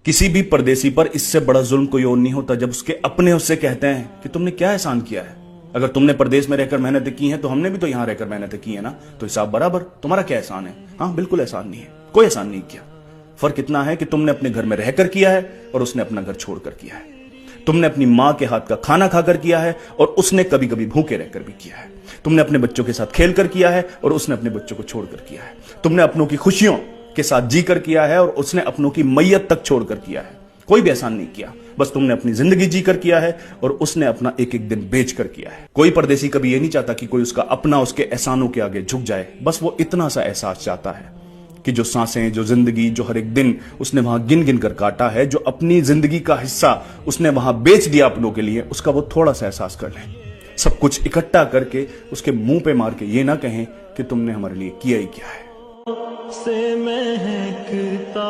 किसी भी परदेसी पर इससे बड़ा जुल्म कोई और नहीं होता जब उसके अपने उससे कहते हैं कि तुमने क्या एहसान किया है। अगर तुमने परदेश में रहकर मेहनतें की हैं तो हमने भी तो यहां रहकर मेहनतें की है ना, तो हिसाब बराबर। तुम्हारा क्या एहसान है? हाँ, बिल्कुल एहसान नहीं है, कोई एहसान नहीं किया। फर्क इतना है कि तुमने अपने घर में रहकर किया है और उसने अपना घर छोड़कर किया है। तुमने अपनी मां के हाथ का खाना खाकर किया है और उसने कभी कभी भूखे रहकर भी किया है। तुमने अपने बच्चों के साथ खेलकर किया है और उसने अपने बच्चों को छोड़कर किया है। तुमने अपनों की खुशियों के साथ जीकर किया है और उसने अपनों की मैयत तक छोड़कर किया है। कोई भी एहसान नहीं किया, बस तुमने अपनी जिंदगी जीकर किया है और उसने अपना एक एक दिन बेचकर किया है। कोई परदेसी कभी ये नहीं चाहता कि कोई उसका अपना उसके एहसानों के आगे झुक जाए। बस वो इतना सा एहसास चाहता है कि जो सांसें, जो जिंदगी, जो हर एक दिन उसने वहां गिन गिन कर काटा है, जो अपनी जिंदगी का हिस्सा उसने वहां बेच दिया अपनों के लिए, उसका वो थोड़ा सा एहसास कर ले। सब कुछ इकट्ठा करके उसके मुंह पे मार के ये ना कहें कि तुमने हमारे लिए किया ही क्या है। से महकता